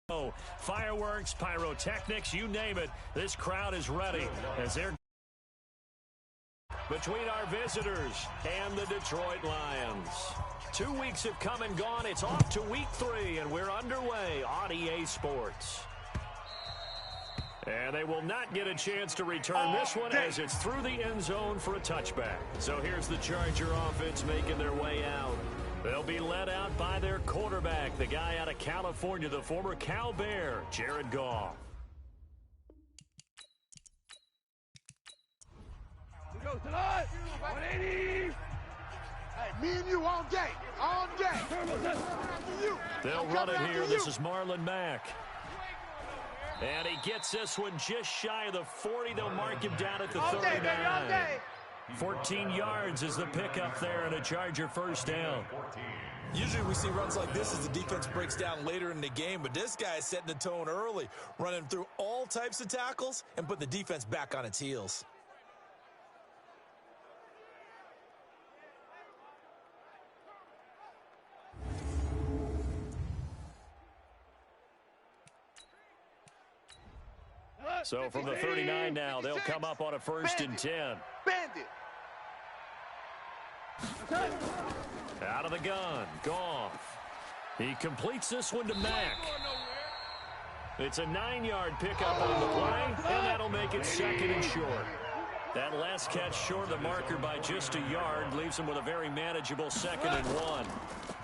Oh, fireworks, pyrotechnics, you name it. This crowd is ready as they're between our visitors and the Detroit Lions. 2 weeks have come and gone. It's off to week 3, and we're underway on EA Sports. And they will not get a chance to return this one as it's through the end zone for a touchback. So here's the Charger offense making their way out. They'll be led out by their quarterback, the guy out of California, the former Cal Bear, Jared Goff. Go tonight. 180. Hey, me and you all day. All day. They'll run it here. This is Marlon Mack. And he gets this one just shy of the 40. They'll mark him down at the 39. 14 yards is the pickup there and a Charger first down. Usually we see runs like this as the defense breaks down later in the game, but this guy is setting the tone early, running through all types of tackles and put the defense back on its heels. So from the 39 now, they'll come up on a 1st and 10. Bandit. Out of the gun, Goff. He completes this one to Mack. It's a 9-yard pickup on the play, and that'll make it 2nd and short. That last catch short of the marker by just a yard leaves him with a very manageable 2nd and 1.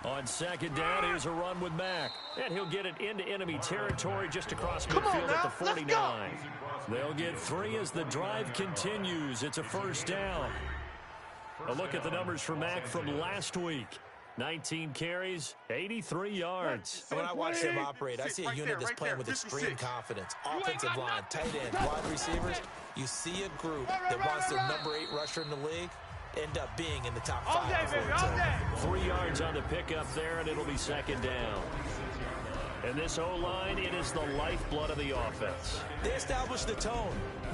On 2nd down, here's a run with Mack. And he'll get it into enemy territory just across midfield at the 49. They'll get 3 as the drive continues. It's a 1st down. A look at the numbers for Mack from last week. 19 carries, 83 yards. And when I watch them operate, I see a unit that's playing with extreme confidence. Offensive line, tight end, wide receivers. You see a group that wants their number 8 rusher in the league end up being in the top 5 before it's over. 3 yards on the pickup there, and it'll be 2nd down. And this O-line, it is the lifeblood of the offense. They establish the tone.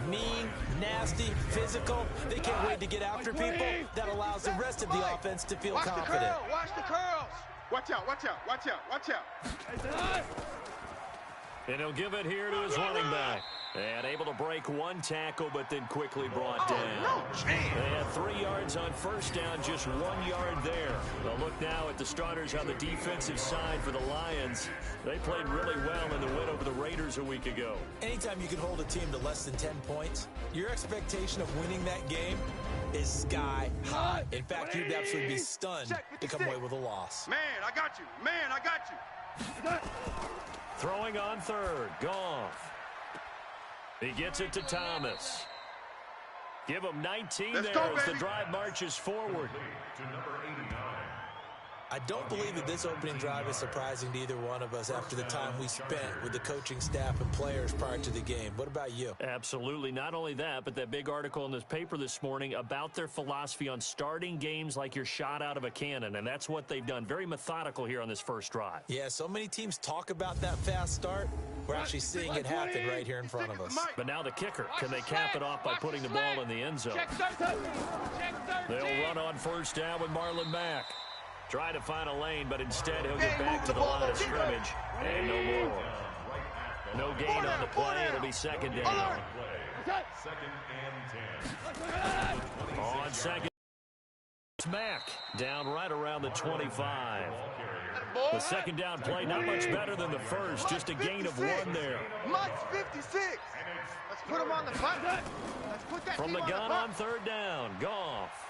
Mean, nasty, physical. They can't wait to get after people. That allows the rest of the offense to feel confident. Watch the curls. Watch out, watch out, watch out, watch out. And he'll give it here to his running back. And able to break 1 tackle, but then quickly brought down. They had 3 yards on 1st down, just 1 yard there. They'll look now at the starters on the defensive side for the Lions. They played really well in the win over the Raiders a week ago. Anytime you can hold a team to less than 10 points, your expectation of winning that game is sky high. In fact, you'd absolutely be stunned to come away with a loss. Man, I got you. Man, I got you. Throwing on 3rd, Goff. He gets it to Thomas. Give him 19 there as the drive marches forward. I don't believe that this opening drive is surprising to either one of us after the time we spent with the coaching staff and players prior to the game. What about you? Absolutely. Not only that, but that big article in this paper this morning about their philosophy on starting games like you're shot out of a cannon, and that's what they've done. Very methodical here on this first drive. Yeah, so many teams talk about that fast start. We're actually seeing it happen right here in front of us. But now the kicker. Can they cap it off by putting the ball in the end zone? They'll run on 1st down with Marlon Mack. Try to find a lane, but instead he'll get back to the line of scrimmage. And no more. No gain on the play. It'll be 2nd down. 2nd and 10. On 2nd, Mack down right around the 25. The 2nd down play, not much better than the first. Just a gain of 1 there. Mike's 56. Let's put him on the punt. Let's put that From the gun on 3rd down, Goff.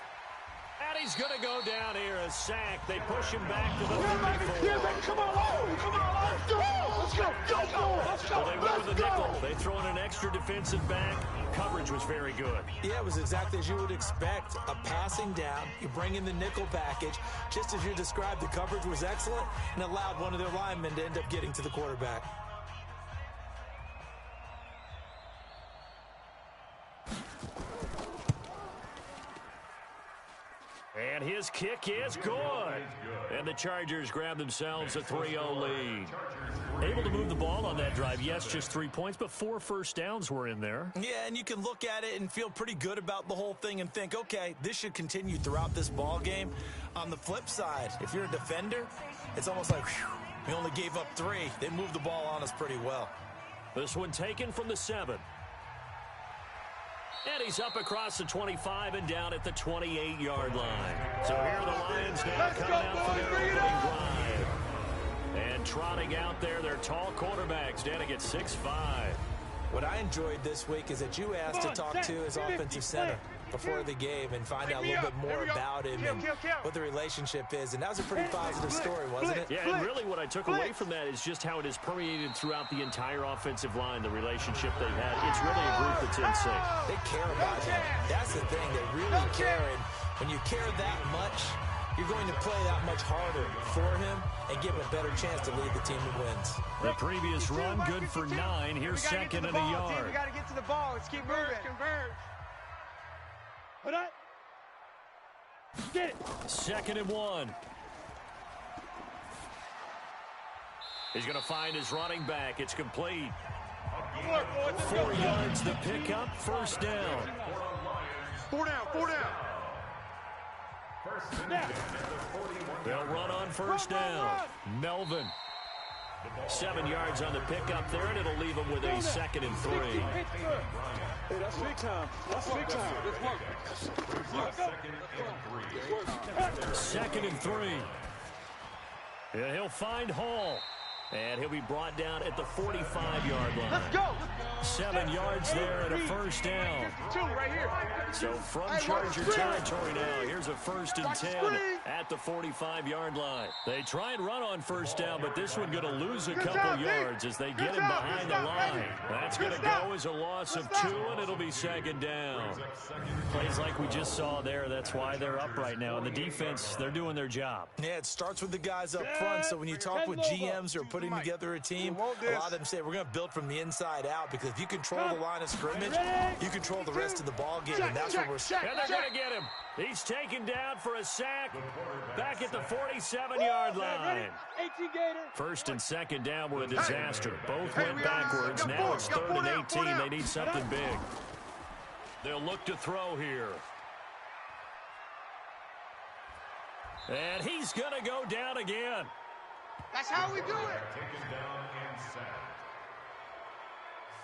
And he's going to go down here, a sack. They push him back to the 34. Come on, let's go. Let's go. Well, they went with the nickel. They throw in an extra defensive back. Coverage was very good. Yeah, it was exactly as you would expect. A passing down. You bring in the nickel package. Just as you described, the coverage was excellent and allowed one of their linemen to end up getting to the quarterback. And his kick is good. And the Chargers grab themselves a 3-0 lead. Able to move the ball on that drive. Yes, just 3 points, but 4 first downs were in there. Yeah, and you can look at it and feel pretty good about the whole thing and think, okay, this should continue throughout this ball game. On the flip side, if you're a defender, it's almost like, whew, We only gave up 3. They moved the ball on us pretty well. This one taken from the 7. And he's up across the 25 and down at the 28-yard line. So here are the Lions now coming out for their opening drive. And trotting out there, their tall quarterbacks standing at 6'5". What I enjoyed this week is that you asked to talk to his offensive center before the game and find out a little bit more about him and what the relationship is. And that was a pretty positive story, wasn't it? Yeah, and really what I took away from that is just how it has permeated throughout the entire offensive line, the relationship they've had. It's really a group that's in sync. They care about him. That's the thing. They really care. And when you care that much, you're going to play that much harder for him and give him a better chance to lead the team to wins. The previous run, good for 9. Here's second and a yard. We got to get to the ball. Let's keep moving. Converge. Put up. Get it. Second and 1. He's going to find his running back. It's complete. 4 yards the pickup, first down. 4 down, 4 down. They'll run on first down. Melvin. 7 yards on the pickup there, and it'll leave him with a second and 3. Hey, that's big time. That's big time. Second and 3. Yeah, he'll find Hall. And he'll be brought down at the 45-yard line. Let's go. 7 yards there and a first down. 2 right here. So from Charger territory now, here's a 1st and 10 at the 45-yard line. They try and run on first down, but this one going to lose a couple yards as they get him behind the line. That's going to go as a loss of 2, and it'll be second down. Plays like we just saw there, that's why they're up right now. And the defense, they're doing their job. Yeah, it starts with the guys up front. So when you talk with GMs or putting together a team, a lot of them say we're going to build from the inside out, because if you control the line of scrimmage, you control the rest of the ball game, and that's what we're seeing. And they're going to get him. He's taken down for a sack back at the 47-yard line. 18 gator. First and second down were a disaster. Both went backwards. Now it's 3rd and 18. They need something big. They'll look to throw here. And he's going to go down again. That's how we do it.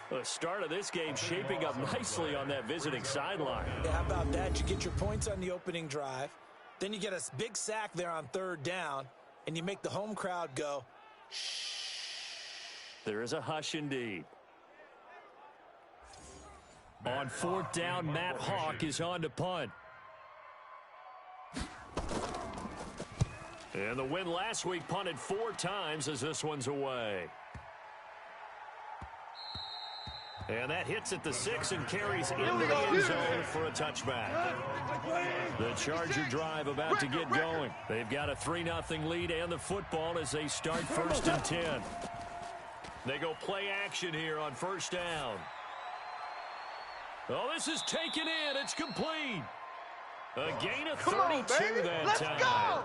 The start of this game shaping up nicely on that visiting sideline. Yeah, how about that? You get your points on the opening drive. Then you get a big sack there on 3rd down, and you make the home crowd go, shh. There is a hush indeed. On 4th down, Matt Hawk is on to punt. And the win last week punted 4 times as this one's away. And that hits at the 6 and carries into the end zone for a touchback. The Charger drive about to get going. They've got a 3-0 lead and the football as they start 1st and 10. They go play action here on 1st down. Oh, this is taken in. It's complete. A gain of 32 that time. Go.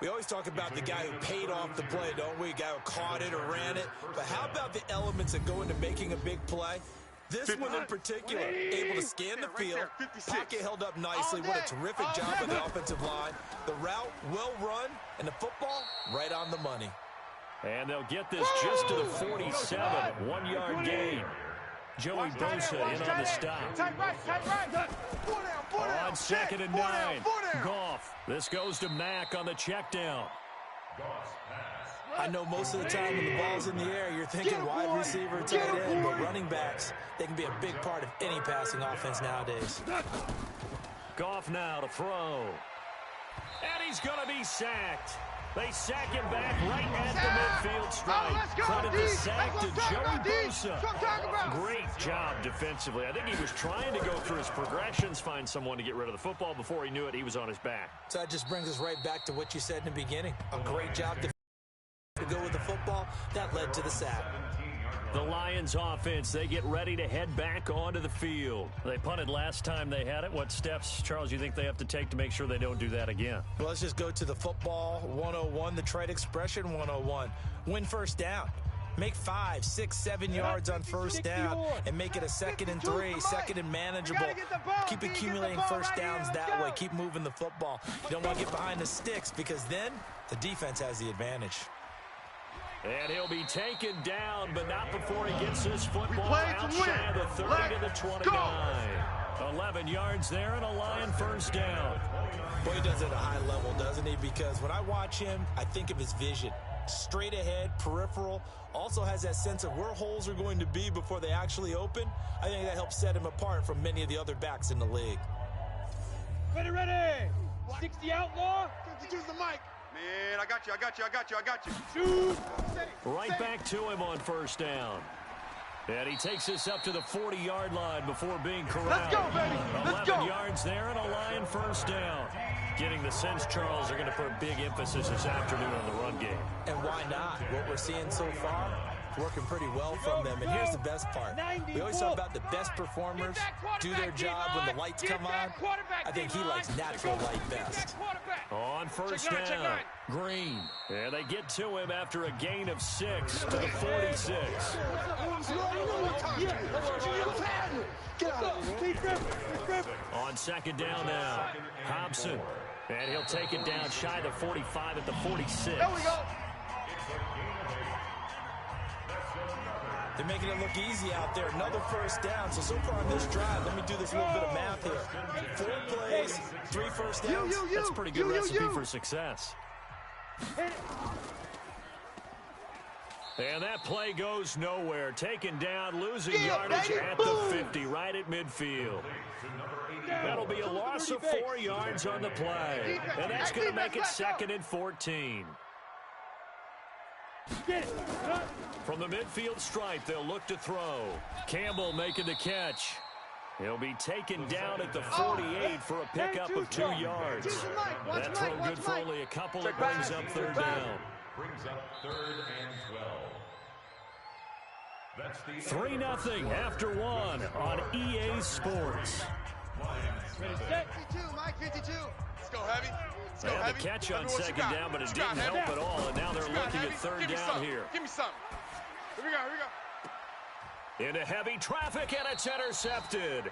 We always talk about the guy who paid off the play, don't we? A guy who caught it or ran it. But how about the elements that go into making a big play? This one in particular, able to scan the field, pocket held up nicely. What a terrific job of the offensive line. The route well run, and the football right on the money. And they'll get this just to the 47, 1-yard gain. Joey Bosa in on the stop. Tight right. 4 down. On 2nd and 9, Goff. This goes to Mack on the check down. I know most of the time when the ball's in the air, you're thinking wide receiver, tight end, but running backs, they can be a big part of any passing offense nowadays. Goff now to throw. And he's going to be sacked. They sack him back right at the midfield stripe. Credit the sack to Joey Bosa. Great job defensively. I think he was trying to go through his progressions, find someone to get rid of the football. Before he knew it, he was on his back. So that just brings us right back to what you said in the beginning. A great job to go with the football. That led to the sack. The Lions offense, they get ready to head back onto the field. They punted last time they had it. What steps, Charles, you think they have to take to make sure they don't do that again? Well, let's just go to the football 101, the trade expression 101. Win 1st down. Make 5, 6, 7 yards on 1st down and make it a 2nd and 3, 2nd and manageable. Keep accumulating 1st downs that way. Keep moving the football. You don't want to get behind the sticks because then the defense has the advantage. And he'll be taken down, but not before he gets his football outside the 30 to the 29. 11 yards there and a Lion first down. Boy, he does it at a high level, doesn't he? Because when I watch him, I think of his vision. Straight ahead, peripheral, also has that sense of where holes are going to be before they actually open. I think that helps set him apart from many of the other backs in the league. Ready. 60 outlaw. Use the mic. Man, I got you. Shoot. Right back to him on first down. And he takes this up to the 40-yard line before being corralled. Let's go, baby. Let's 11 go. yards there and a Lion first down. Getting the sense, Charles, are going to put big emphasis this afternoon on the run game. And why not? What we're seeing so far, working pretty well from them. And here's the best part. We always talk about the best performers do their job when the lights come on. I think he likes natural light best. On first down, Green. And they get to him after a gain of 6 to the 46. On second down now, Hobson. And he'll take it down shy of the 45 at the 46. There we go. They're making it look easy out there. Another first down. So far on this drive, let me do this little bit of math here. 4 plays, 3 first downs. That's a pretty good recipe for success. And that play goes nowhere. Taken down, losing yardage at the 50, right at midfield. That'll be a loss of 4 yards on the play. And that's going to make it 2nd and 14. From the midfield stripe, they'll look to throw. Campbell making the catch. He'll be taken down at the 48 for a pickup of 2 yards. That throw good for only a couple. It brings up 3rd down. Brings up 3rd and 12. 3-0 after 1 on EA Sports. 52, Mike, 52. Let's go, Heavy. They had the catch on second down, but it didn't help at all, and now they're looking at 3rd down here. Give me something. Here we go. Into heavy traffic, and it's intercepted.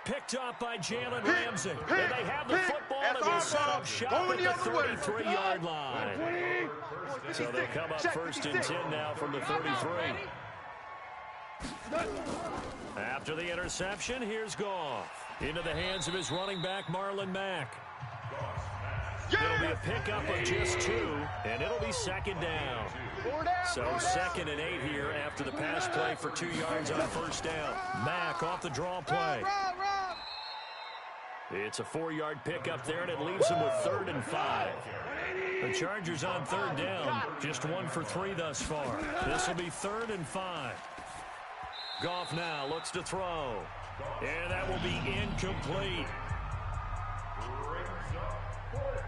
Picked up by Jalen Ramsey. And they have the football, and they'll set up shop at the 33-yard line. So they'll come up 1st and 10 now from the 33. After the interception, here's Goff. Into the hands of his running back, Marlon Mack. It'll be a pickup of just 2, and it'll be 2nd down. So 2nd and 8 here after the pass play for 2 yards on 1st down. Mack off the draw play. It's a 4-yard pickup there, and it leaves them with 3rd and 5. The Chargers on 3rd down, just 1 for 3 thus far. This will be 3rd and 5. Goff now looks to throw, and that will be incomplete.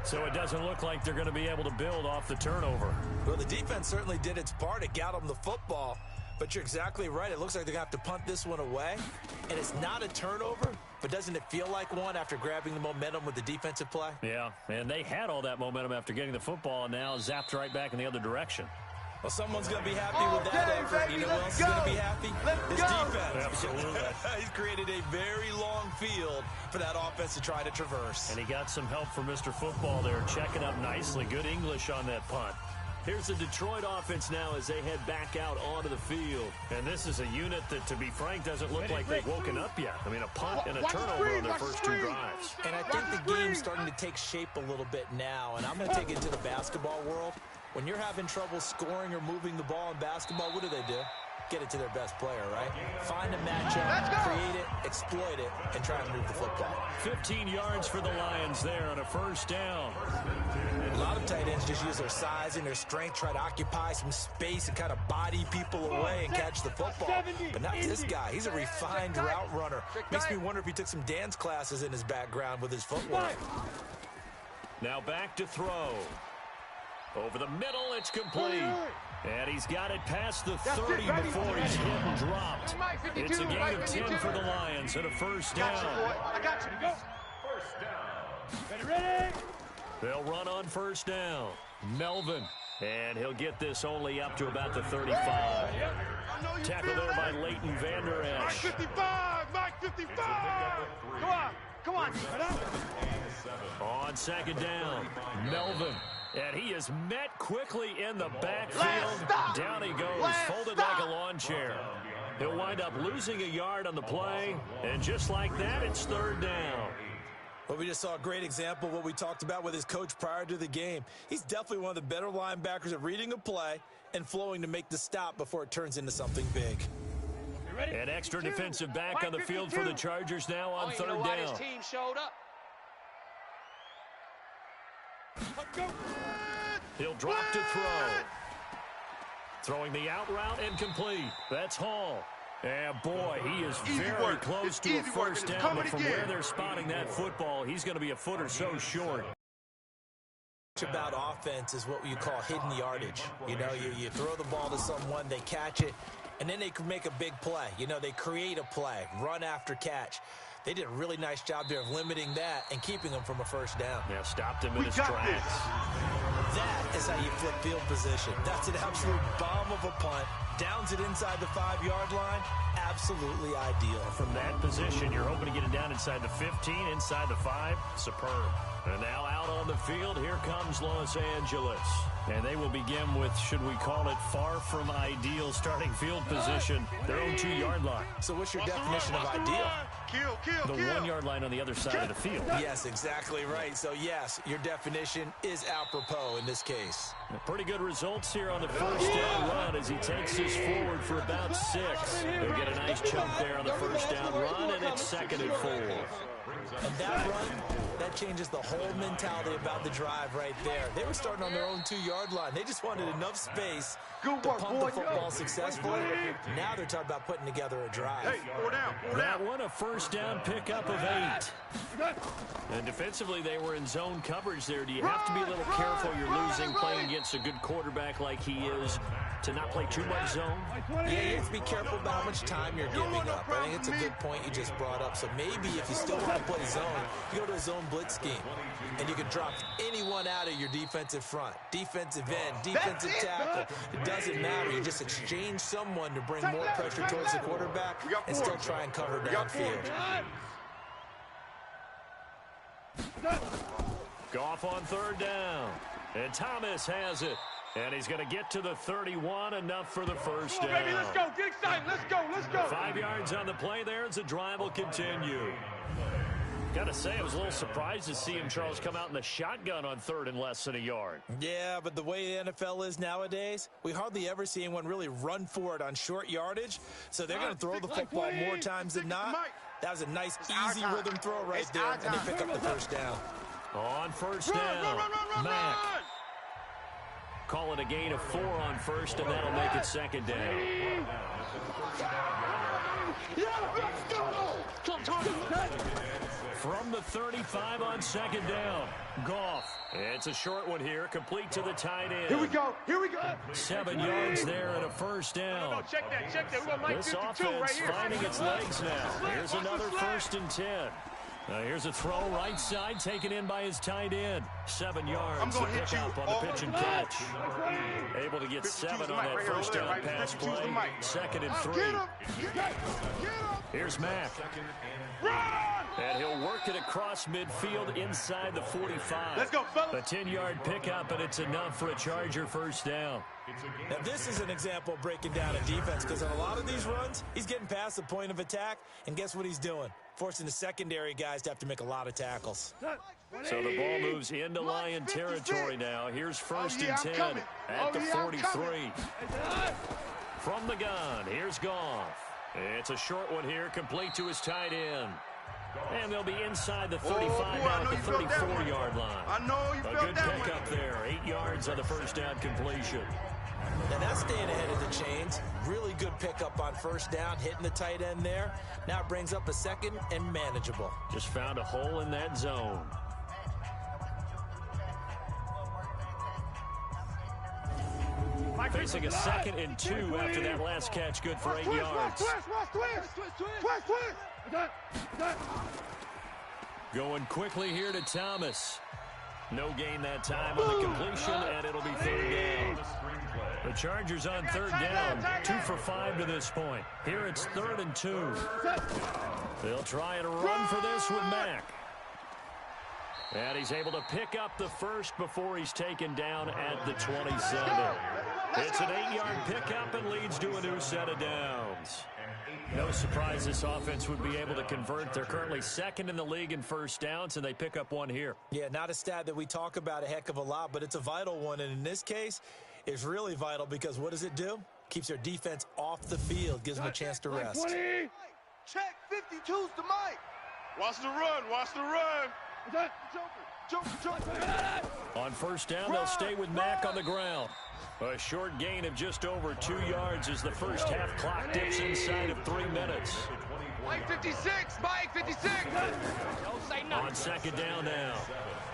So it doesn't look like they're going to be able to build off the turnover. Well, the defense certainly did its part. It got them the football. But you're exactly right. It looks like they're going to have to punt this one away. And it's not a turnover, but doesn't it feel like one after grabbing the momentum with the defensive play? Yeah, and they had all that momentum after getting the football, and now zapped right back in the other direction. Well, someone's going to be happy with that effort. You know who else is going to be happy? His defense. Absolutely. He's created a very long field for that offense to try to traverse. And he got some help from Mr. Football there, checking up nicely. Good English on that punt. Here's the Detroit offense now as they head back out onto the field. And this is a unit that, to be frank, doesn't look like they've woken up yet. I mean, a punt and a turnover on their first 2 drives. And I think the game's starting to take shape a little bit now. And I'm going to take it to the basketball world. When you're having trouble scoring or moving the ball in basketball, what do? Get it to their best player, right? Find a matchup, create it, exploit it, and try to move the football. 15 yards for the Lions there on a 1st down. A lot of tight ends just use their size and their strength, try to occupy some space and kind of body people away and catch the football. But not this guy. He's a refined route runner. Makes me wonder if he took some dance classes in his background with his footwork. Now back to throw. Over the middle, it's complete. And he's got it past the 30 before he's hit and dropped. It's a gain of 10 for the Lions and a 1st down. I got you. Go. 1st down. Ready. They'll run on 1st down. Melvin. And he'll get this only up to about the 35. Tackled there by Leighton Vander Esch. Mike 55. Mike 55. Come on. On 2nd down, Melvin. And he is met quickly in the backfield. Down he goes, folded like a lawn chair. He'll wind up losing a yard on the play. And just like that, it's third down. Well, we just saw a great example of what we talked about with his coach prior to the game. He's definitely one of the better linebackers at reading a play and flowing to make the stop before it turns into something big. An extra defensive back on the field for the Chargers now on third down. His team showed up. He'll drop to throw. Throwing the out route and complete. That's Hall. And boy, he is very close to a first down, but from where they're spotting that football, he's going to be a foot or so short. About offense is what you call hidden yardage. You know, you throw the ball to someone, they catch it, and then they can make a big play. You know, they create a play, run after catch. They did a really nice job there of limiting that and keeping them from a first down. Yeah, stopped him in his tracks. That is how you flip field position. That's an absolute bomb of a punt. Downs it inside the 5-yard line. Absolutely ideal. From that position, you're hoping to get it down inside the 15, inside the 5. Superb. And now out on the field, here comes Los Angeles. And they will begin with, should we call it, far from ideal starting field position, their own 2-yard line. So what's your definition of ideal? The 1-yard line on the other side of the field. Yes, exactly right. So, yes, your definition is apropos in this case. Pretty good results here on the first down run as he takes this forward for about 6. They'll get a nice chunk there on the first down run, and it's 2nd and 4. And that run, that changes the whole mentality about the drive right there. They were starting on their own 2-yard line. They just wanted enough space to pump the football successfully. Now they're talking about putting together a drive. Hey, 4 down. That one, a first down pickup of 8. And defensively, they were in zone coverage there. Do you have to be a little careful you're losing playing against a good quarterback like he is to not play too much zone? Yeah, you have to be careful about how much time you're giving up. I think it's a good point you just brought up. So maybe if you still want to play zone, you go to a zone blitz scheme, and you can drop anyone out of your defensive front, defensive end, defensive tackle. It doesn't matter. You just exchange someone to bring more pressure towards the quarterback and still try and cover downfield. Goff on third down. And Thomas has it. And he's going to get to the 31, enough for the first down. Baby, let's go. Get excited. Let's go. Let's go. 5 yards on the play there as the drive will continue. Got to say, I was a little surprised to see him, Charles, come out in the shotgun on 3rd and less than a yard. Yeah, but the way the NFL is nowadays, we hardly ever see anyone really run for it on short yardage. So they're going to throw the football more times than not. That was a nice, easy rhythm throw right there, and they pick up the first down. On first down, Mack. Call it a gain of 4 on first, and that'll make it 2nd down. From the 35 on 2nd down, Goff. It's a short one here, complete to the tight end. Here we go. Here we go. 7 yards there and a first down. No, check that. Check that. We're going to Mike This 52 right offense here. finding its legs now. Here's another 1st and 10. Here's a throw right side taken in by his tight end. 7 yards to pick up on the pitch and catch. Able to get 7 on that first down pass play. 2nd and 3. Here's Mack. And he'll work it across midfield inside the 45. Let's go, fellas. A 10-yard pickup, and it's enough for a Charger first down. Now, this is an example of breaking down a defense, because on a lot of these runs, he's getting past the point of attack, and guess what he's doing? Forcing the secondary guys to have to make a lot of tackles. So the ball moves into Lion territory now. Here's 1st and 10 at the 43. From the gun, here's Goff. It's a short one here, complete to his tight end. And they'll be inside the 35 now at the 34-yard line. I know you felt A good pickup there, 8 yards on the first down completion. Now that's staying ahead of the chains. Really good pickup on first down, hitting the tight end there. Now it brings up a 2nd and manageable. Just found a hole in that zone. Facing a 2nd and 2 after that last catch, good for 8 yards. Going quickly here to Thomas. No gain that time on the completion, and it'll be 3rd down. The Chargers on 3rd down, 2 for 5 to this point. Here it's 3rd and 2. They'll try and run for this with Mack. And he's able to pick up the first before he's taken down at the 27. It's an 8-yard pickup and leads to a new set of downs. No surprise this offense would be able to convert. They're currently second in the league in first downs, and they pick up one here. Yeah, not a stat that we talk about a heck of a lot, but it's a vital one. And in this case, it's really vital because what does it do? Keeps their defense off the field, gives them a chance to rest. Check 52's the mic. Watch the run. Watch the run. On first down, they'll stay with Mack on the ground. A short gain of just over 2 yards as the first half clock dips inside of 3 minutes. Mike 56. Mike 56. Don't say nothing. On second down now,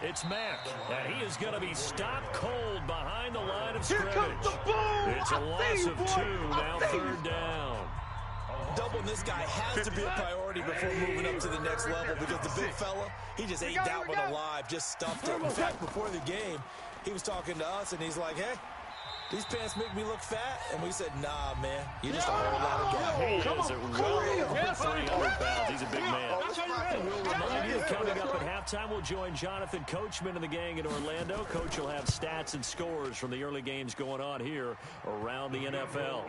it's Mack, and he is going to be stopped cold behind the line of scrimmage. It's a loss of 2, now third down. Doubling this guy has to be a priority before moving up to the next level because the big fella, he just ate that one alive, just stuffed it. In fact, before the game, he was talking to us, and he's like, hey, these pants make me look fat. And we said, nah, man, you're just a whole lot of guy. He is well over 300 pounds. He's a big man. And we'll remind you, coming up at halftime, we'll join Jonathan Coachman and the gang in Orlando. Coach will have stats and scores from the early games going on here around the NFL.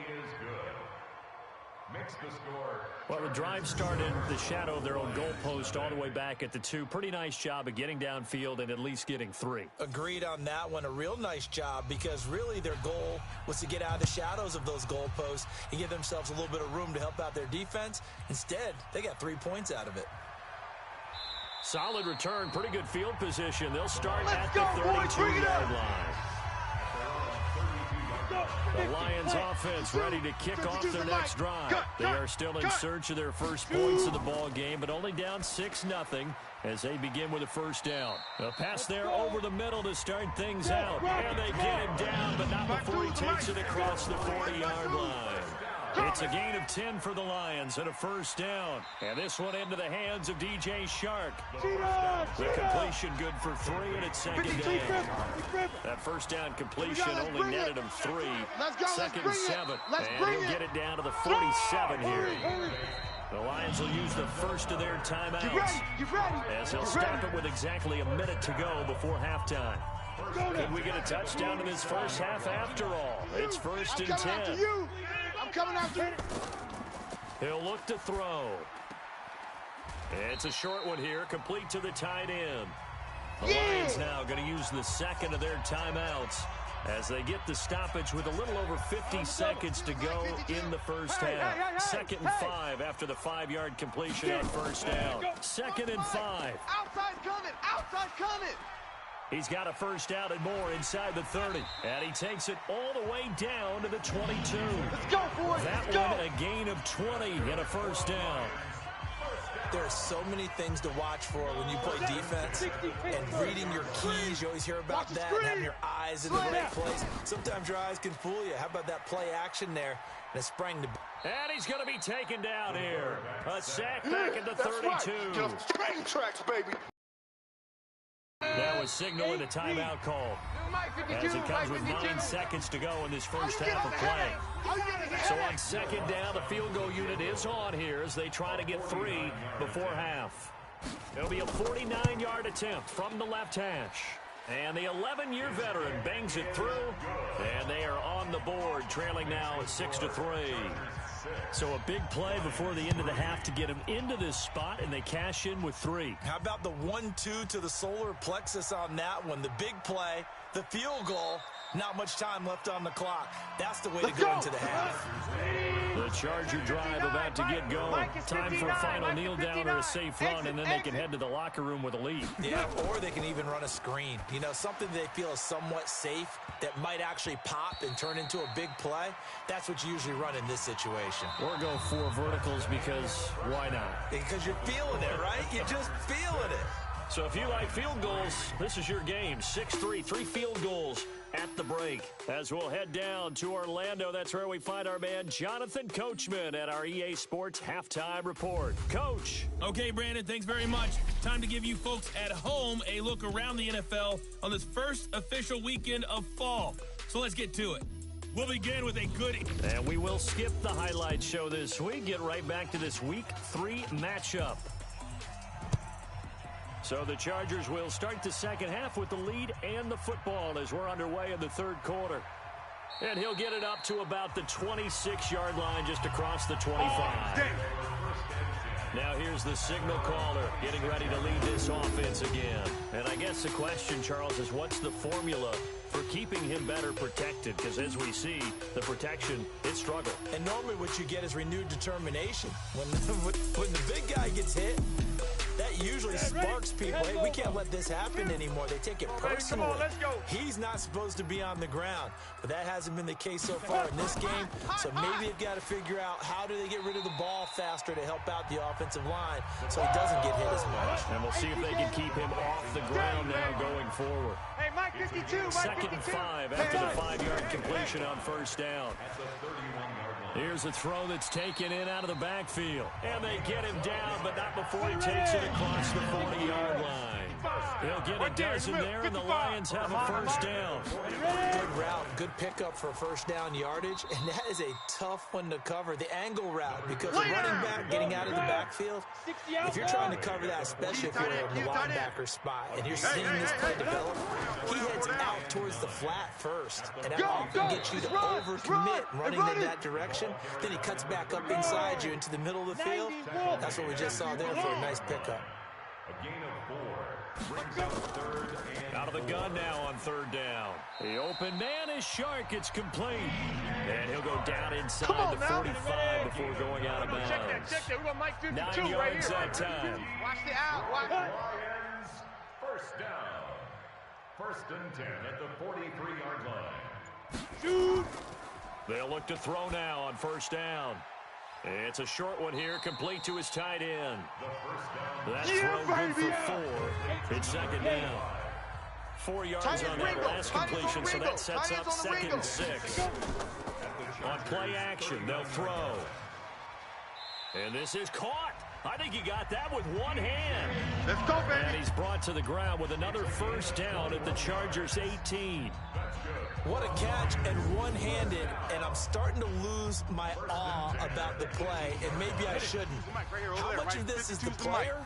Makes the score. Well, the drive started in the shadow of their own goalpost all the way back at the 2. Pretty nice job of getting downfield and at least getting 3. Agreed on that one. A real nice job because really their goal was to get out of the shadows of those goalposts and give themselves a little bit of room to help out their defense. Instead, they got 3 points out of it. Solid return, pretty good field position. They'll start at the 32-yard line. The Lions offense ready to kick off their next drive. They are still in search of their first points of the ball game, but only down 6-0 as they begin with a first down. A pass there over the middle to start things out. And they get him down, but not before he takes it across the 40-yard line. It's a gain of 10 for the Lions and a first down. And this one into the hands of DJ Shark. The completion good for 3, and it's second down. That first down completion only netted him 3. Second and 7. And he'll get it down to the 47 here. The Lions will use the first of their timeouts as they'll stop it with exactly a minute to go before halftime. Could we get a touchdown in this first half after all? It's first and 10. I'm coming after you. He'll look to throw. It's a short one here, complete to the tight end. The Lions now going to use the second of their timeouts as they get the stoppage with a little over 50 seconds to go in the first half. Second and 5 after the 5-yard completion on first down. Second and 5. Outside coming. Outside coming. He's got a first down and more inside the 30. And he takes it all the way down to the 22. Let's go, boys. That one a gain of 20 and a first down. There are so many things to watch for when you play defense. And reading your keys, you always hear about that, and having your eyes in the right place. Sometimes your eyes can fool you. How about that play action there? And a sprang to... And he's going to be taken down here. A sack back at the 32. Train tracks, baby. That was signaling a timeout call as it comes with 9 seconds to go in this first half of play. So on second down, the field goal unit is on here as they try to get 3 before half. It'll be a 49-yard attempt from the left hash. And the 11-year veteran bangs it through, and they are on the board, trailing now at 6-3. So a big play before the end of the half to get him into this spot, and they cash in with 3. How about the 1-2 to the solar plexus on that one? The big play, the field goal, not much time left on the clock. That's the way to go into the half. The Charger drive about to get going. Time for a final kneel down or a safe run, and then they can head to the locker room with a lead. Yeah, or they can even run a screen. You know, something they feel is somewhat safe that might actually pop and turn into a big play. That's what you usually run in this situation. Or go 4 verticals because why not? Because you're feeling it, right? You're just feeling it. So if you like field goals, this is your game. 6-3, 3 field goals at the break. As we'll head down to Orlando, that's where we find our man Jonathan Coachman at our EA Sports Halftime Report. Coach. Okay, Brandon, thanks very much. Time to give you folks at home a look around the NFL on this first official weekend of fall. So let's get to it. We'll begin with a good... And we will skip the highlight show this week. Get right back to this Week 3 matchup. So the Chargers will start the second half with the lead and the football as we're underway in the third quarter. And he'll get it up to about the 26-yard line just across the 25. Now here's the signal caller getting ready to lead this offense again. And I guess the question, Charles, is what's the formula for keeping him better protected? Because as we see, the protection, it struggled. And normally what you get is renewed determination. When the big guy gets hit, that usually sparks people. Hey, we can't let this happen anymore. They take it personally. He's not supposed to be on the ground, but that hasn't been the case so far in this game. So maybe they've got to figure out how do they get rid of the ball faster to help out the offensive line so he doesn't get hit as much. And we'll see if they can keep him off the ground now going forward. Hey, Mike 52, Second and 5 after the 5-yard completion on first down. Here's a throw that's taken in out of the backfield. And they get him down, but not before he takes it across the 40-yard line. He'll get a dozen there, and the Lions have a first down. Good route, good pickup for first down yardage, and that is a tough one to cover, the angle route, because the running back getting out of the backfield, if you're trying to cover that, especially if you're in the linebacker spot, and you're seeing this play develop, he heads out towards the flat first, and that often gets you to overcommit running in that direction. Then he cuts back up inside you into the middle of the field. That's what we just saw there for a nice pickup. A gain of 4. Brings up third and Out of the gun now on third down. The open man is Shark. It's complete. And he'll go down inside the 45 before going out of bounds. Check that. We got Mike 52 9 right yards here. that time. Watch the out. Watch. Lions first down. First and 10 at the 43-yard line. Shoot. They'll look to throw now on first down. It's a short one here, complete to his tight end. That throw good for 4. It's second down. 4 yards on that last completion, so that sets up second and 6. On play action, they'll throw. And this is caught. I think he got that with one hand. Let's go, baby. And he's brought to the ground with another first down at the Chargers' 18. What a catch, and one-handed, and I'm starting to lose my awe about the play, and maybe I shouldn't. How much of this is the player?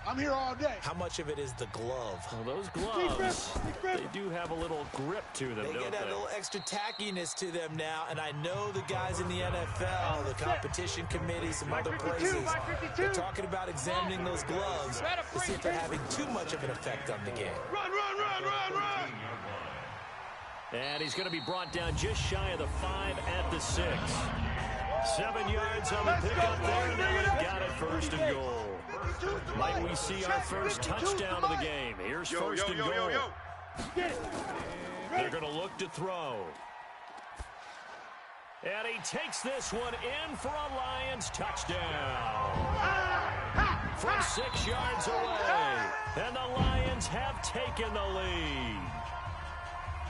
I'm here all day. How much of it is the glove? Well, those gloves, they do have a little grip to them, They don't get that they? little extra tackiness to them now, and I know the guys in the NFL, the competition committee, some other places, they're talking about examining those gloves to see if they're having too much of an effect on the game. Run. And he's going to be brought down just shy of the 5 at the 6. 7 yards on the pickup there, and now they've got it first and goal. Might we see our first touchdown of the game? Here's first and goal. They're going to look to throw. And he takes this one in for a Lions touchdown. From 6 yards away. And the Lions have taken the lead.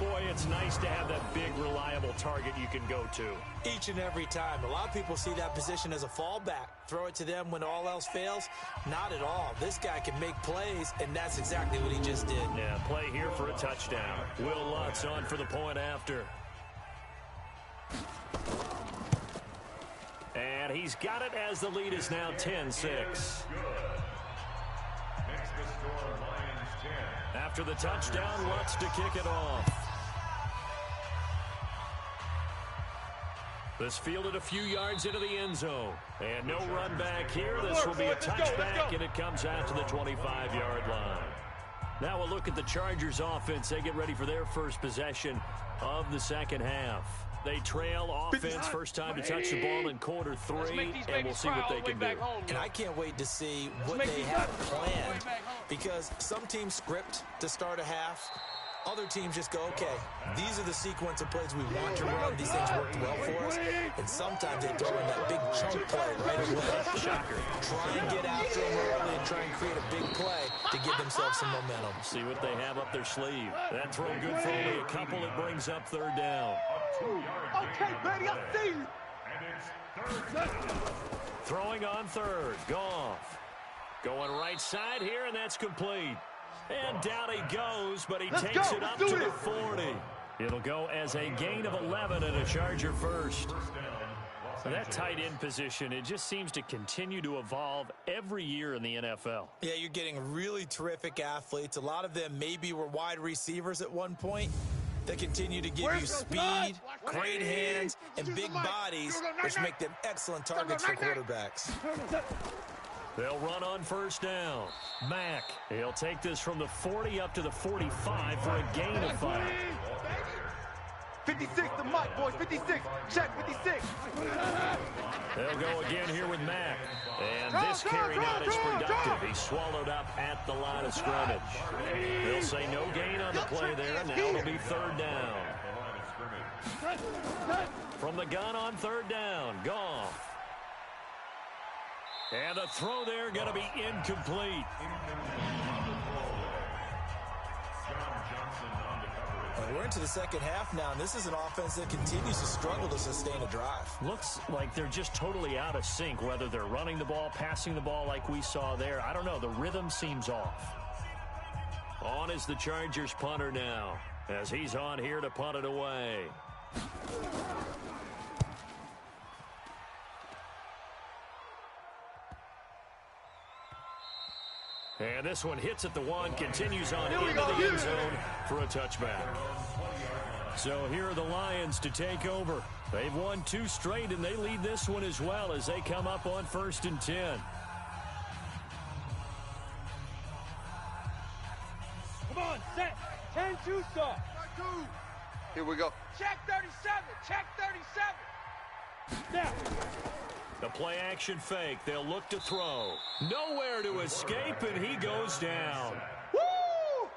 Boy, it's nice to have that big, reliable target you can go to. Each and every time. A lot of people see that position as a fallback. Throw it to them when all else fails. Not at all. This guy can make plays, and that's exactly what he just did. Yeah, play here for a touchdown. Will Lutz on for the point after. And he's got it as the lead is now 10-6. Makes the score Lions 10. After the touchdown, Lutz to kick it off. This fielded a few yards into the end zone. And no run back here. This will be a touchback, and it comes out to the 25-yard line. Now we'll look at the Chargers offense. They get ready for their first possession of the second half. They trail offense, first time to touch the ball in quarter 3, and we'll see what they can do. And I can't wait to see what they have planned, because some teams script to start a half. Other teams just go, okay, these are the sequence of plays we want to run. These things worked well for us. And sometimes they throw in that big chunk play right away. Shocker. Try and get after them early and try and create a big play to give themselves some momentum. See what they have up their sleeve. That throw good for only a couple. It brings up third down. Okay, buddy, I see you. And it's third down. Throwing on third. Goff. Going right side here, and that's complete. And down he goes, but he takes it up to the 40. It'll go as a gain of 11 and a Charger first. First down, Los That tight end position, it just seems to continue to evolve every year in the NFL. Yeah, you're getting really terrific athletes. A lot of them maybe were wide receivers at one point. They continue to give you speed, great hands, and big bodies, which make them excellent targets for quarterbacks. They'll run on first down. Mack, he'll take this from the 40 up to the 45 for a gain of 5. 56 to Mike, boys. 56. Check 56. They'll go again here with Mack. And this carry not as productive. He's swallowed up at the line of scrimmage. They'll say no gain on the play there, and now it'll be third down. From the gun on third down, Goff. And the throw there going to be incomplete. We're into the second half now, and this is an offense that continues to struggle to sustain a drive. Looks like they're just totally out of sync, whether they're running the ball, passing the ball like we saw there. I don't know. The rhythm seems off. On is the Chargers punter now, as he's on here to punt it away. And this one hits at the 1, continues on into the end zone for a touchback. So here are the Lions to take over. They've won 2 straight, and they lead this one as well as they come up on 1st and 10. Come on, set. 10-2 start. Here we go. Check 37. Check 37. Now. The play action fake. They'll look to throw. Nowhere to escape, and he goes down. Woo!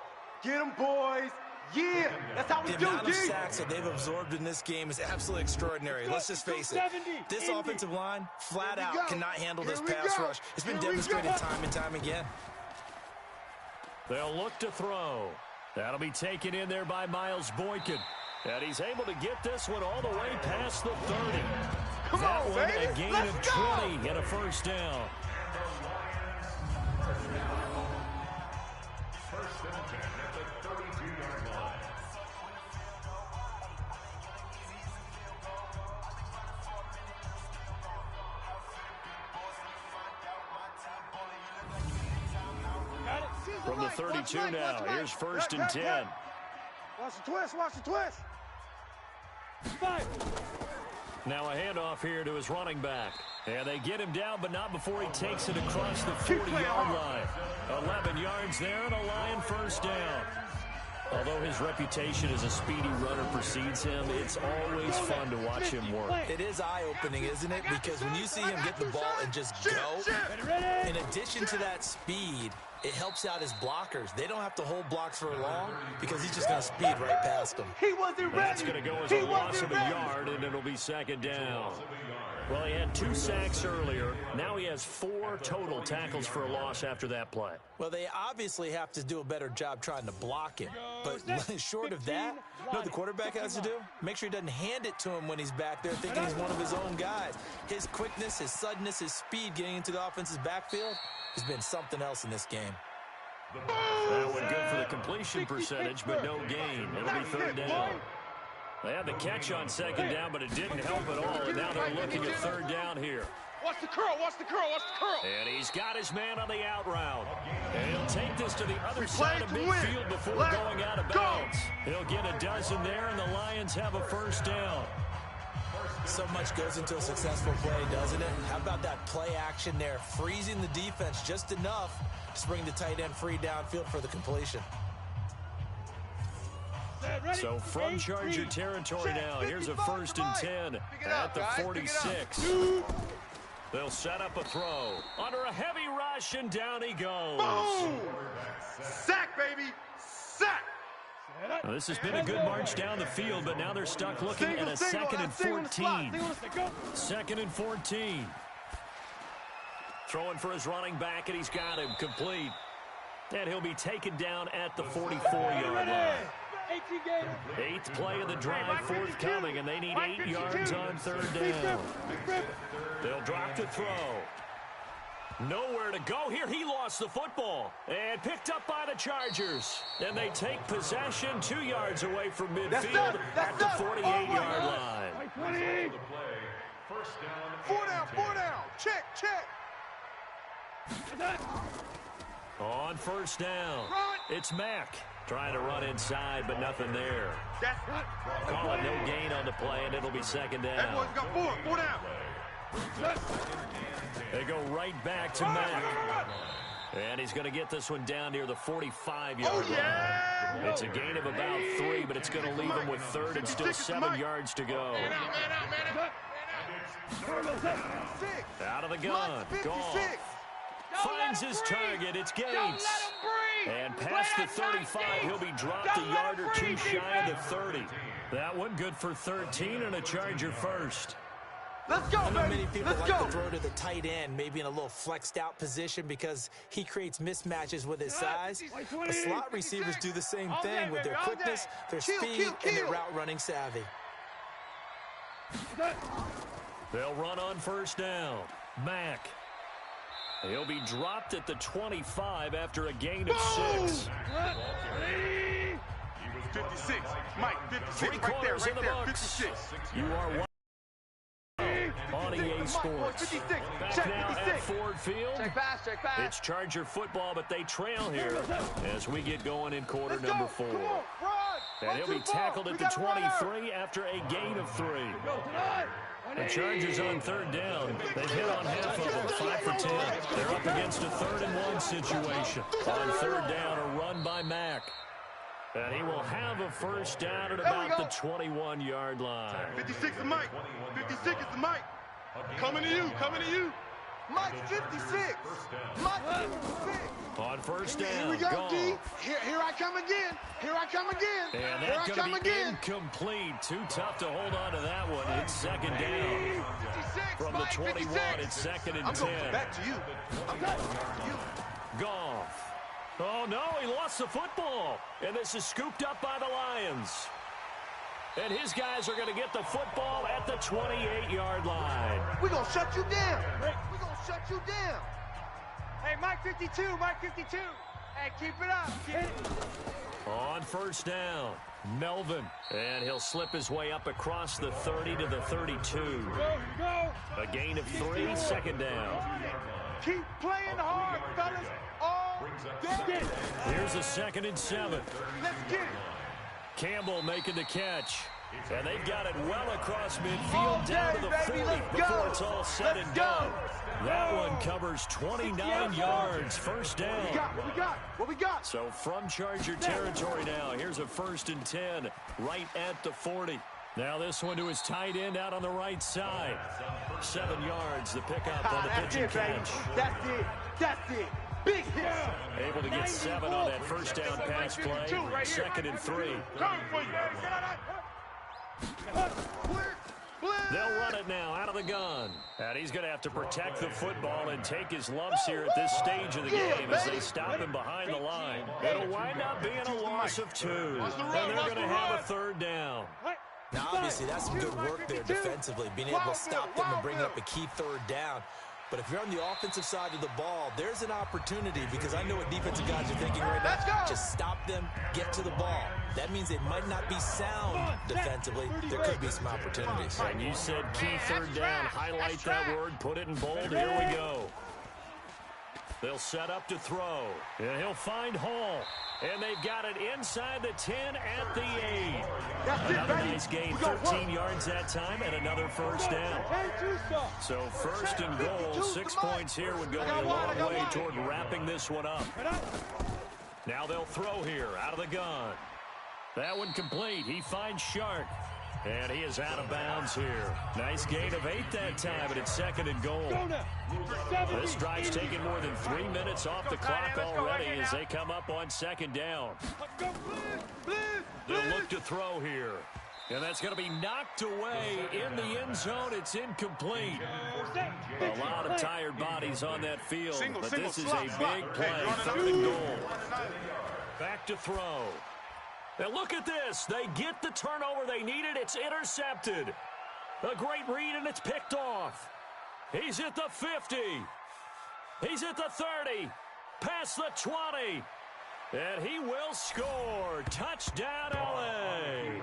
Get him, boys. Yeah, that's how we do, The amount of sacks that they've absorbed in this game is absolutely extraordinary. Let's just face it. This offensive line, flat out, cannot handle this pass rush. It's been demonstrated time and time again. They'll look to throw. That'll be taken in there by Miles Boykin. And he's able to get this one all the way past the 30. Come that on, one, baby. a gain Let's of go. 20 and a first down. First and 10 at the 32-yard line. From the 32 now, here's 1st and 10. Watch the twist, watch the twist. Now a handoff here to his running back. And they get him down, but not before he takes it across the 40-yard line. 11 yards there and a Lion first down. Although his reputation as a speedy runner precedes him, it's always fun to watch him work. It is eye-opening, isn't it? Because when you see him get the ball and just go, in addition to that speed, it helps out his blockers. They don't have to hold blocks for long because he's just going to speed right past them. He wasn't ready. That's going to go as a loss of a yard, and it'll be second down. Well, he had 2 sacks earlier. Now he has 4 total tackles for a loss after that play. Well, they obviously have to do a better job trying to block him. But short of that, you know what the quarterback has to do? Make sure he doesn't hand it to him when he's back there thinking he's one of his own guys. His quickness, his suddenness, his speed getting into the offense's backfield has been something else in this game. That one good for the completion percentage, but no gain. It'll be third down. They had the catch on second down, but it didn't help at all, and now they're looking at third down here. Watch the curl, watch the curl, watch the curl. And he's got his man on the out route. And he'll take this to the other side of midfield before going out of bounds. He'll get a dozen there, and the Lions have a first down. So much goes into a successful play, doesn't it? How about that play action there, freezing the defense just enough to bring the tight end free downfield for the completion. So from Charger territory now, here's a 1st and 10 at the 46. They'll set up a throw under a heavy rush, and down he goes. Boom! Sack, baby! Sack! Now, this has been a good march down the field, but now they're stuck looking at a 2nd and 14. 2nd and 14. Throwing for his running back, and he's got him complete. And he'll be taken down at the 44-yard line. 8th play of the drive forthcoming, and they need 8 yards on third down. They'll drop to throw. Nowhere to go here. He lost the football and picked up by the Chargers. And they take possession 2 yards away from midfield at the 48-yard line. First down. Four down. Check. On first down, Run. it's Mack trying to run inside, but nothing there. That's Call it no gain on the play, and it'll be second that down. boy's got four down. They go right back to Mack. And he's going to get this one down near the 45-yard line. It's a gain of about 3, but it's going to leave him with third and still 7 yards to go. Man Out of the gun. Goff finds his target. It's Gates. And past the 35, he'll be dropped a yard or two shy of the 30. That one good for 13 and a Charger first. Let's go, I know baby. many people Let's like go. to throw to the tight end, maybe in a little flexed out position because he creates mismatches with his size. The slot receivers do the same thing with their quickness, their speed, and their route running savvy. They'll run on first down. Mack. He'll be dropped at the 25 after a gain of 6. He was 56. Mike, 56. Right there, 56. You are on EA Sports. 56. Back Check now 56. at Ford Field. Check pass. It's Charger football, but they trail here as we get going in quarter Let's number go. 4. Come on, run. And he'll be tackled at the 23 after a gain of 3. The Chargers on third down. They've hit on half of them, 5 for 10. They're up against a 3rd and 1 situation. On third down, a run by Mack. And he will have a first down at about the 21-yard line. 56 is Mike. 56 is the Mike. Coming to you. Mike's 56. Mike's 56. On first down, Here we go, Goff. D. Here I come again. And that's going to be incomplete. Too tough to hold on to that one. It's second down. 56, From the Mike, 21, 56. it's second and I'm 10. going back to you. Goff. Oh, no, he lost the football. And this is scooped up by the Lions. And his guys are going to get the football at the 28-yard line. We're going to shut you down. Hey, Mike 52. Hey, keep it up. On first down, Melvin. And he'll slip his way up across the 30 to the 32. Go. A gain of 3, second down. Keep playing hard, fellas. All day. Here's a 2nd and 7. Let's get it. Campbell making the catch. And they've got it well across All midfield down to the day, 40 baby, let's before go. it's all said Let's and go. done. That one covers 29 yards, first down. What we got? So from Charger territory now, here's a 1st and 10 right at the 40. Now this one to his tight end out on the right side. 7 yards, the pickup on the pitch and catch. That's it. Big hit. Able to get 7 on that first down pass play. 2nd and 3. They'll run it now out of the gun. And he's going to have to protect the football and take his lumps here at this stage of the game as they stop him behind the line. It'll wind up being a loss of 2. And they're going to have a 3rd down. Now, obviously, that's some good work there defensively, being able to stop them and bring up a key 3rd down. But if you're on the offensive side of the ball, there's an opportunity because I know what defensive guys are thinking right now. Just stop them, get to the ball. That means they might not be sound defensively. There could be some opportunities. And you said key 3rd down. Highlight that word, put it in bold. Here we go. They'll set up to throw. And he'll find Hall. And they've got it inside the 10 at the 8. Another nice gain, 13 yards that time, and another first down. So 1st and goal, 6 points here would go a long way toward wrapping this one up. Now they'll throw here, out of the gun. That one complete. He finds Shark. And he is out of bounds here. Nice gain of 8 that time, and it's 2nd and goal. This drive's taken more than 3 minutes off the clock already as they come up on 2nd down. They'll look to throw here. And that's going to be knocked away in the end zone. It's incomplete. A lot of tired bodies on that field, but this is a big play. 3rd and goal. Back to throw. Now look at this. They get the turnover they needed. It's intercepted. A great read, and it's picked off. He's at the 50. He's at the 30. Past the 20. And he will score. Touchdown, L.A.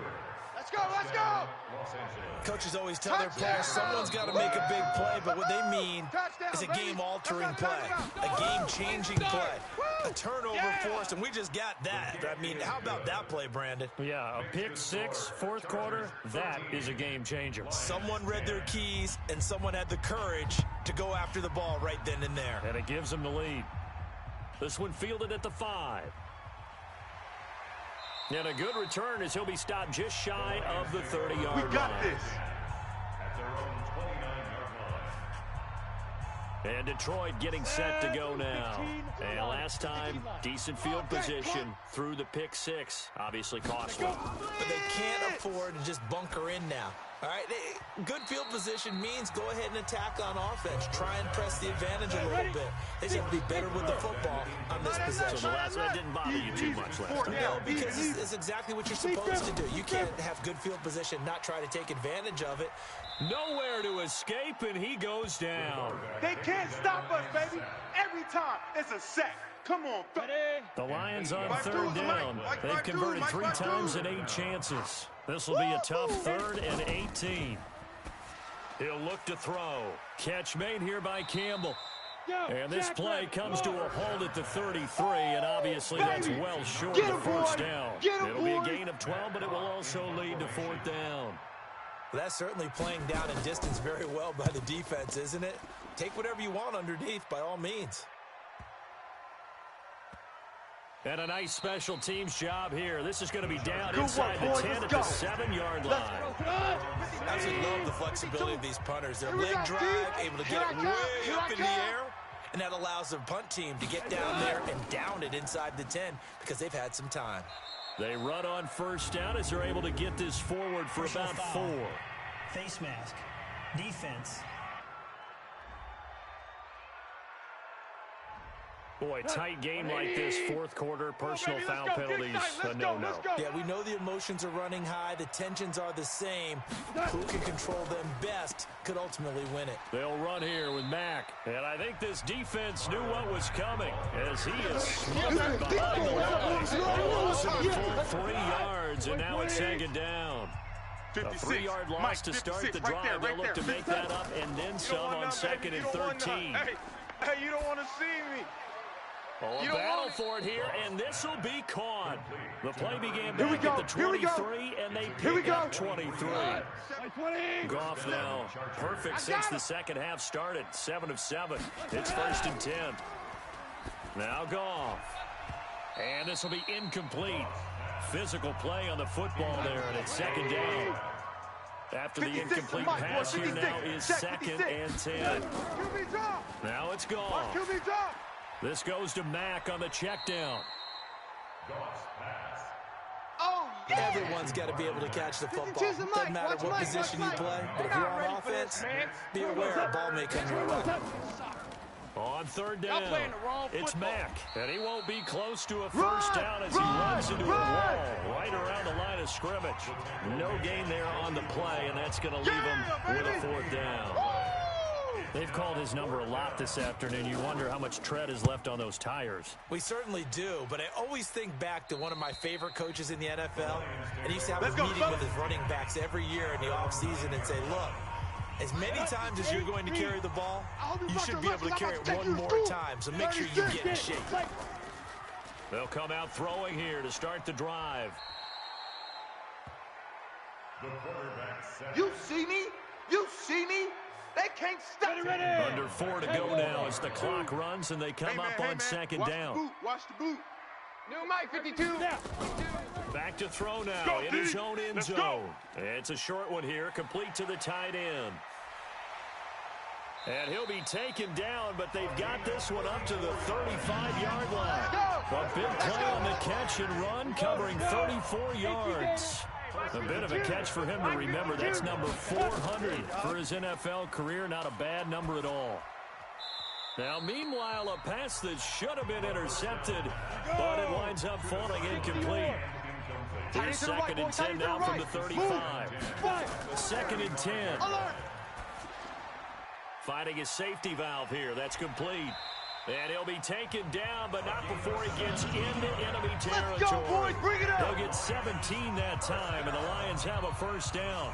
Let's go, let's go! Coaches always tell their players someone's got to make a big play, but what they mean is a game-altering play, a game-changing play, a turnover force, and we just got that. I mean, how about that play, Brandon? Yeah, a pick six, fourth quarter, that is a game changer. Someone read their keys, and someone had the courage to go after the ball right then and there. And it gives them the lead. This one fielded at the 5. And a good return as he'll be stopped just shy of the 30-yard line. We got this. At their own 29-yard line. And Detroit getting set to go now. And last time, decent field position through the pick six. Obviously costly. But they can't afford to just bunker in now. All right, good field position means go ahead and attack on offense. Try and press the advantage a little bit. They just have to be better with the football on this possession. So the last one didn't bother you too much last time. No, because it's exactly what you're supposed to do. You can't have good field position, not try to take advantage of it. Nowhere to escape, and he goes down. They can't stop us, baby. Every time, it's a sack. Come on, The Lions on third down. They've converted 3 times in 8 chances. This will be a tough 3rd and 18. He'll look to throw. Catch made here by Campbell. And this play comes to a hold at the 33, and obviously that's well short of the first down. It'll be a gain of 12, but it will also lead to 4th down. Well, that's certainly playing down in distance very well by the defense, isn't it? Take whatever you want underneath, by all means. And a nice special teams job here. This is going to be down inside the 10 at the 7-yard line. I absolutely love the flexibility of these punters. Their leg drive, able to get it way up in the air, and that allows the punt team to get down there and down it inside the 10 because they've had some time. They run on first down as they're able to get this forward for about 4. Face mask. Defense. Boy, tight game like this, fourth quarter, personal foul penalties, a no-no. Yeah, we know the emotions are running high. The tensions are the same. Who can control them best could ultimately win it. They'll run here with Mack. And I think this defense knew what was coming as he is smothered behind the lines. They lost him a full 3 yards, and now it's 2nd down. A 3-yard loss to start the drive. They'll look to make that up and then some on 2nd and 13. Hey, you don't want to see me. Oh, a battle for it here, and this will be caught. The play began back at the 23, and they pick up 23. Goff now, perfect since the second half started. 7 of 7. It's 1st and 10. Now Goff. And this will be incomplete. Physical play on the football there, and it's 2nd down. After the incomplete pass here now is 2nd and 10. Now it's Goff. This goes to Mack on the check down. Oh, yeah. Everyone's got to be able to catch the football. Doesn't matter what position you play, but if you're on offense, be aware a ball may come your way. On 3rd down, it's Mack, and he won't be close to a first down as he runs into a wall right around the line of scrimmage. No gain there on the play, and that's going to leave him with a 4th down. They've called his number a lot this afternoon. You wonder how much tread is left on those tires. We certainly do, but I always think back to one of my favorite coaches in the NFL, and he used to have a meeting with his running backs every year in the offseason and say, look, as many times as you're going to carry the ball, you should be able to carry it one more time, so make sure you get in shape. They'll come out throwing here to start the drive. You see me? You see me? They can't stop it. Under 4 to go now as the clock runs and they come up on 2nd down. Watch the boot. New Mike 52. Back to throw now in his own end zone. It's a short one here, complete to the tight end. And he'll be taken down, but they've got this one up to the 35-yard line. A big play on the catch and run, covering 34 yards. A bit of a catch for him to remember. That's number 400 for his NFL career. Not a bad number at all. Now, meanwhile, a pass that should have been intercepted, but it winds up falling incomplete. Here's 2nd and 10 now from the 35. 2nd and 10. Finding a safety valve here. That's complete. And he'll be taken down, but not before he gets into enemy territory. Let's go, boys. Bring it up. He'll get 17 that time, and the Lions have a first down.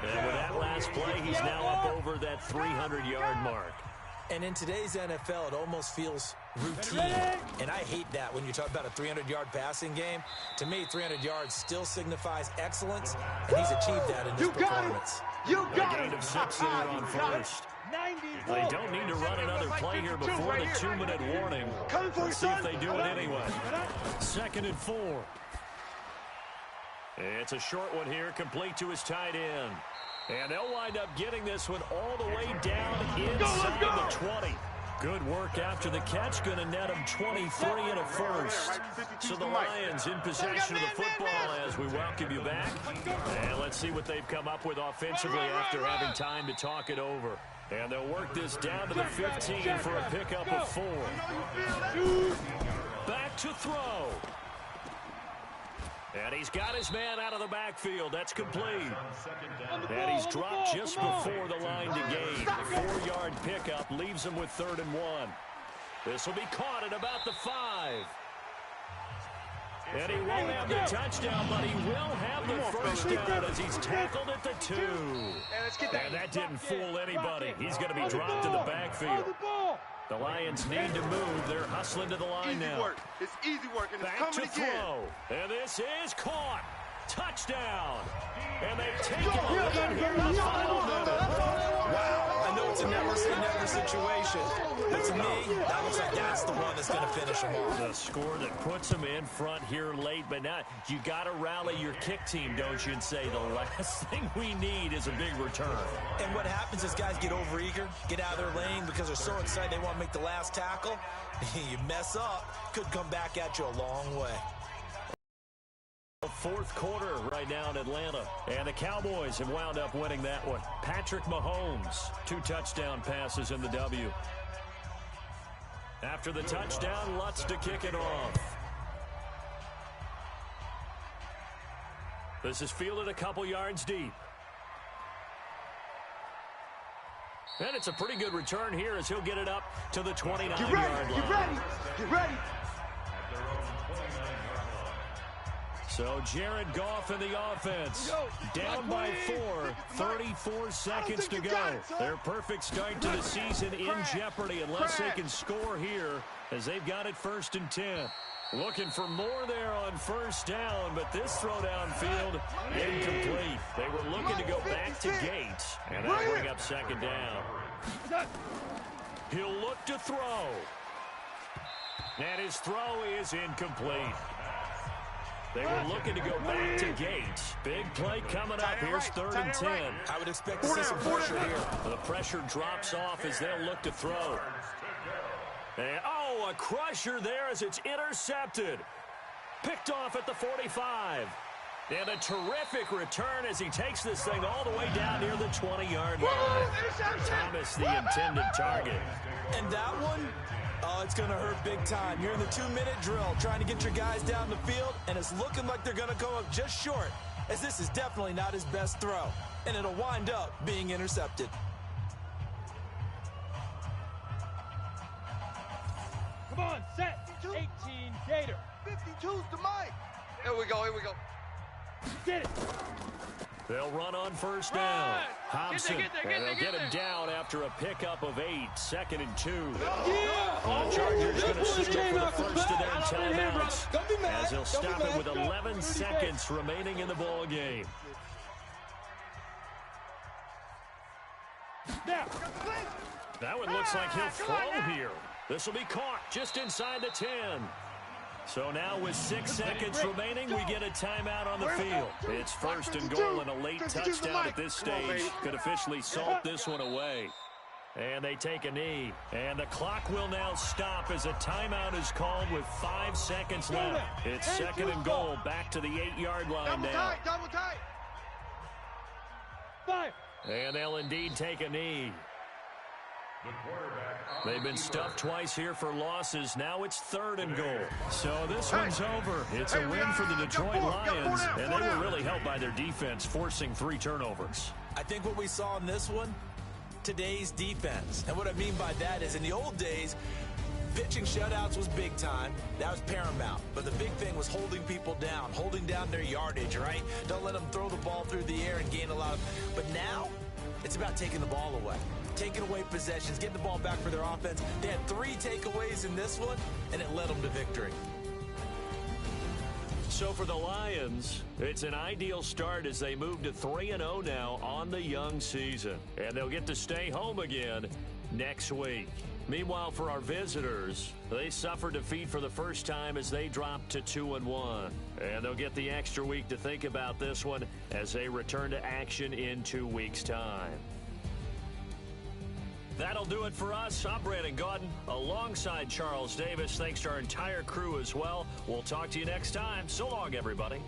And with that last play, he's now up over that 300-yard mark. And in today's NFL, it almost feels routine. And I hate that when you talk about a 300-yard passing game. To me, 300 yards still signifies excellence, and he's achieved that in this performance. You got a gain of 6 there on first. They don't need to run another play here before the 2-minute warning. Let's see if they do it anyway. 2nd and 4. It's a short one here, complete to his tight end. And they'll wind up getting this one all the way down inside the 20. Good work after the catch, going to net him 23 and a first. So the Lions in possession of the football as we welcome you back. And let's see what they've come up with offensively after having time to talk it over. And they'll work this down to the 15 for a pickup of 4. Back to throw. And he's got his man out of the backfield. That's complete. And he's dropped just before the line to gain. 4-yard pickup leaves him with 3rd and 1. This will be caught at about the 5. And he won't have the touchdown, but he will have the first down as he's tackled at the 2. And that didn't fool anybody. He's going to be dropped in the backfield. The Lions need to move. They're hustling to the line now. It's easy work, and it's back coming to throw. And this is caught. Touchdown. And they've taken a lead here in the final minute. Wow, I know it's a never-say-never situation, but to me, that looks like that's the one that's going to finish them off. The score that puts them in front here late, but now you got to rally your kick team, don't you, and say the last thing we need is a big return. And what happens is guys get overeager, get out of their lane because they're so excited they want to make the last tackle. You mess up, could come back at you a long way. The 4th quarter right now in Atlanta, and the Cowboys have wound up winning that one. Patrick Mahomes, 2 touchdown passes in the W. After the touchdown, Lutz to kick it off. This is fielded a couple yards deep. And it's a pretty good return here as he'll get it up to the 29-yard line. Get ready. Get ready. So Jared Goff in the offense, down by 4, 34 seconds to go. Their perfect start to the season in jeopardy unless they can score here as they've got it 1st and 10. Looking for more there on first down, but this throw downfield incomplete. They were looking to go back to Gates, and that'll bring up 2nd down. He'll look to throw. And his throw is incomplete. They were looking to go back to Gates. Big play coming up. Here's 3rd and 10. I would expect to see some pressure here. The pressure drops off as they'll look to throw. And, a crusher there as it's intercepted. Picked off at the 45. And a terrific return as he takes this thing all the way down near the 20-yard line. Thomas, the intended target. And that one, it's going to hurt big time. You're in the 2-minute drill trying to get your guys down the field, and it's looking like they're going to come up just short, as this is definitely not his best throw, and it'll wind up being intercepted. Come on, set. 18 Gator. 52's the mic. Here we go. Get it. They'll run on first down. Hobson, and they'll get him down after a pickup of 8, 2nd and 2. The Chargers going to stick for the first of their timeouts as they'll stop it with 11 seconds remaining in the ball game. That one looks like he'll throw here. This will be caught just inside the 10. So now with 6 seconds remaining, we get a timeout on the field. It's 1st and goal and a late touchdown at this stage could officially salt this one away. And they take a knee. And the clock will now stop as a timeout is called with 5 seconds left. It's 2nd and goal back to the 8-yard line now. Double tight. And they'll indeed take a knee. They've been stuffed twice here for losses. Now it's 3rd and goal. So this one's over. It's a win for the Detroit Lions, and they were really helped by their defense, forcing 3 turnovers. I think what we saw in this one today's defense. And what I mean by that is in the old days, pitching shutouts was big time. That was paramount. But the big thing was holding people down, holding down their yardage, right? Don't let them throw the ball through the air and gain a lot of... But now, it's about taking the ball away. Taking away possessions, getting the ball back for their offense. They had 3 takeaways in this one, and it led them to victory. So for the Lions, it's an ideal start as they move to 3-0 now on the young season. And they'll get to stay home again next week. Meanwhile, for our visitors, they suffered defeat for the first time as they dropped to 2-1. And they'll get the extra week to think about this one as they return to action in 2 weeks' time. That'll do it for us. I'm Brandon Gaudin alongside Charles Davis. Thanks to our entire crew as well. We'll talk to you next time. So long, everybody.